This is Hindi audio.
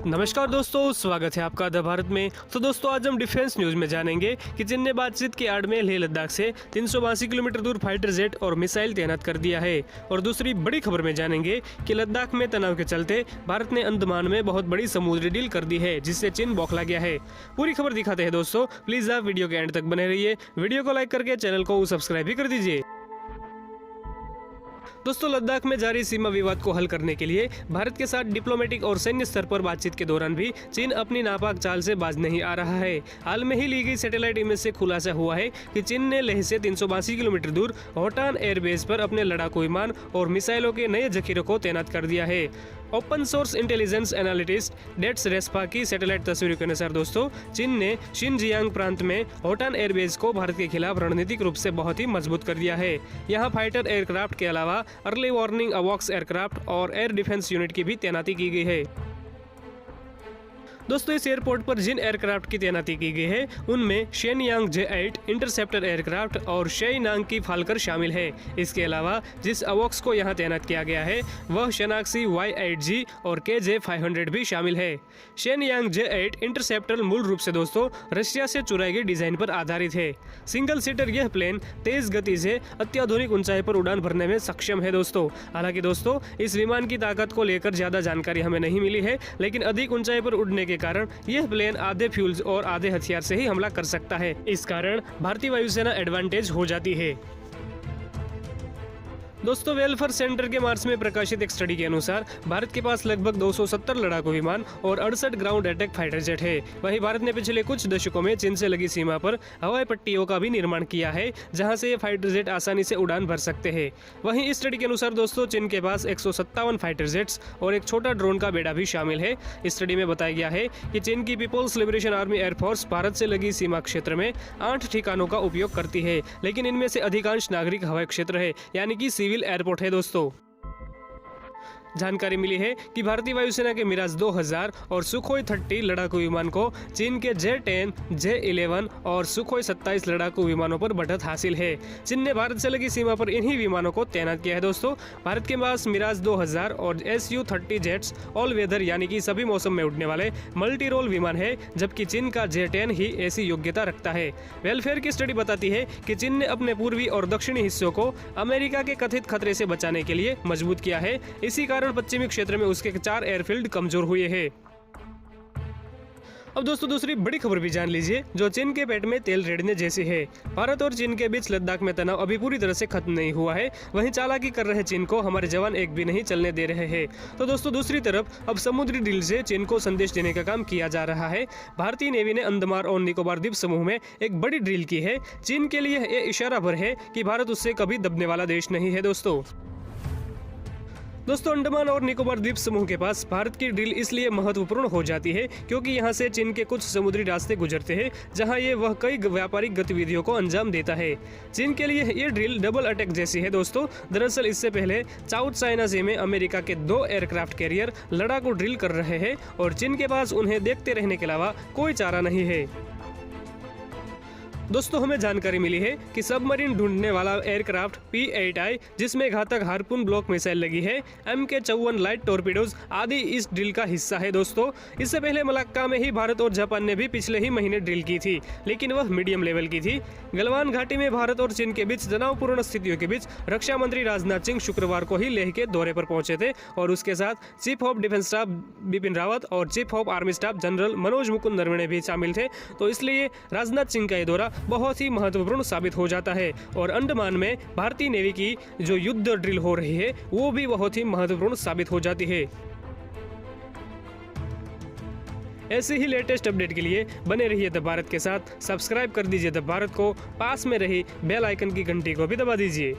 नमस्कार दोस्तों, स्वागत है आपका द भारत में। तो दोस्तों आज हम डिफेंस न्यूज में जानेंगे कि चीन ने बातचीत की आड़ में लेह लद्दाख से 382 किलोमीटर दूर फाइटर जेट और मिसाइल तैनात कर दिया है। और दूसरी बड़ी खबर में जानेंगे कि लद्दाख में तनाव के चलते भारत ने अंडमान में बहुत बड़ी समुद्री डील कर दी है, जिससे चीन बौखला गया है। पूरी खबर दिखाते हैं दोस्तों, प्लीज आप वीडियो के एंड तक बने रहिए। वीडियो को लाइक करके चैनल को सब्सक्राइब भी कर दीजिए। दोस्तों लद्दाख में जारी सीमा विवाद को हल करने के लिए भारत के साथ डिप्लोमेटिक और सैन्य स्तर पर बातचीत के दौरान भी चीन अपनी नापाक चाल से बाज नहीं आ रहा है। हाल में ही ली गई सैटेलाइट इमेज से खुलासा हुआ है कि चीन ने लेह से 382 किलोमीटर दूर होटान एयरबेस पर अपने लड़ाकू विमान और मिसाइलों के नए जखीरों को तैनात कर दिया है। ओपन सोर्स इंटेलिजेंस एनालिटिस्ट डेट्स रेस्पा की सैटेलाइट तस्वीरों के अनुसार दोस्तों चीन ने शिनजियांग प्रांत में होटान एयरबेस को भारत के खिलाफ रणनीतिक रूप से बहुत ही मजबूत कर दिया है। यहाँ फाइटर एयरक्राफ्ट के अलावा अर्ली वार्निंग अवॉक्स एयरक्राफ्ट और एयर डिफेंस यूनिट की भी तैनाती की गई है। दोस्तों इस एयरपोर्ट पर जिन एयरक्राफ्ट की तैनाती की गई है उनमें शेनयांग J-8 इंटरसेप्टर एयरक्राफ्ट और शेइनांग की फाल्कर शामिल है। इसके अलावा जिस अवॉक्स को यहां तैनात किया गया है वह शनाक्सी Y-8G और KJ-500 भी शामिल है। शेनयांग J-8 इंटरसेप्टर मूल रूप से दोस्तों रशिया से चुराई गई डिजाइन पर आधारित है। सिंगल सीटर यह प्लेन तेज गति से अत्याधुनिक ऊंचाई पर उड़ान भरने में सक्षम है दोस्तों। हालांकि दोस्तों इस विमान की ताकत को लेकर ज्यादा जानकारी हमें नहीं मिली है, लेकिन अधिक ऊंचाई पर उड़ने के कारण यह प्लेन आधे फ्यूल्स और आधे हथियार से ही हमला कर सकता है। इस कारण भारतीय वायुसेना एडवांटेज हो जाती है। दोस्तों वेलफेयर सेंटर के मार्च में प्रकाशित एक स्टडी के अनुसार भारत के पास लगभग 270 लड़ाकू विमान और 68 ग्राउंड अटैक फाइटर जेट है। वहीं भारत ने पिछले कुछ दशकों में चीन से लगी सीमा पर हवाई पट्टियों का भी निर्माण किया है, जहां से ये फाइटर जेट आसानी से उड़ान भर सकते हैं। वहीं इस स्टडी के अनुसार दोस्तों चीन के पास 157 फाइटर जेट्स और एक छोटा ड्रोन का बेड़ा भी शामिल है। इस स्टडी में बताया गया है कि चीन की people's liberation army air force Bharat से लगी सीमा क्षेत्र में 8 ठिकानों का उपयोग करती है, लेकिन इनमें से अधिकांश नागरिक हवाई क्षेत्र है, यानी कि सिविल एयरपोर्ट है दोस्तों। जानकारी मिली है कि भारतीय वायुसेना के मिराज 2000 और सुखोई 30 लड़ाकू विमान को चीन के J-10, J-11 और सुखोई 27 लड़ाकू विमानों पर बढ़त हासिल है। चीन ने भारत से लगी सीमा पर इन्हीं विमानों को तैनात किया है दोस्तों। भारत के पास मिराज 2000 और Su-30 जेट्स ऑल वेदर यानी कि सभी मौसम में उड़ने वाले मल्टी रोल विमान है, जबकि चीन का J-10 ही ऐसी योग्यता रखता है। वेलफेयर की स्टडी बताती है कि चीन ने अपने पूर्वी और दक्षिणी हिस्सों को अमेरिका के कथित खतरे से बचाने के लिए मजबूत किया है। इसी कारण पश्चिमी क्षेत्र में उसके 4 एयरफील्ड कमजोर हुए हैं। अब दोस्तों दूसरी बड़ी खबर भी जान लीजिए जो चीन के पेट में तेल रेड़ने जैसी है। भारत और चीन के बीच लद्दाख में तनाव अभी पूरी तरह से खत्म नहीं हुआ है। वहीं चालाकी कर रहे चीन को हमारे जवान एक भी नहीं चलने दे रहे हैं। तो दोस्तों दूसरी तरफ अब समुद्री डील से चीन को संदेश देने का काम किया जा रहा है। भारतीय नेवी ने अंडमान और निकोबार द्वीप समूह में एक बड़ी ड्रिल की है। चीन के लिए यह इशारा भर है कि भारत उससे कभी दबने वाला देश नहीं है दोस्तों। अंडमान और निकोबार द्वीप समूह के पास भारत की ड्रिल इसलिए महत्वपूर्ण हो जाती है क्योंकि यहां से चीन के कुछ समुद्री रास्ते गुजरते हैं, जहां ये वह कई व्यापारिक गतिविधियों को अंजाम देता है। चीन के लिए ये ड्रिल डबल अटैक जैसी है दोस्तों। दरअसल इससे पहले साउथ चाइना सी में अमेरिका के 2 एयरक्राफ्ट कैरियर लड़ाकू ड्रिल कर रहे हैं और चीन के पास उन्हें देखते रहने के अलावा कोई चारा नहीं है। दोस्तों हमें जानकारी मिली है कि सबमरीन ढूंढने वाला एयरक्राफ्ट P-8I जिसमें घातक हार्पून ब्लॉक मिसाइल लगी है MK-54 लाइट टॉर्पीडोज आदि इस ड्रिल का हिस्सा है दोस्तों। इससे पहले मलाक्का में ही भारत और जापान ने भी पिछले ही महीने ड्रिल की थी, लेकिन वह मीडियम लेवल की थी। गलवान घाटी में भारत और चीन के बीच तनावपूर्ण स्थितियों के बीच रक्षा मंत्री राजनाथ सिंह शुक्रवार को ही लेह के दौरे पर पहुंचे थे और उसके साथ chief of defence staff Bipin Rawat और chief of army staff general Manoj Mukund Naravane भी शामिल थे। तो इसलिए राजनाथ सिंह का ये दौरा बहुत ही महत्वपूर्ण साबित हो जाता है और अंडमान में भारतीय नेवी की जो युद्ध ड्रिल हो रही है वो भी बहुत ही महत्वपूर्ण साबित हो जाती है। ऐसे ही लेटेस्ट अपडेट के लिए बने रहिए द भारत के साथ। सब्सक्राइब कर दीजिए द भारत को, पास में रही बेल आइकन की घंटी को भी दबा दीजिए।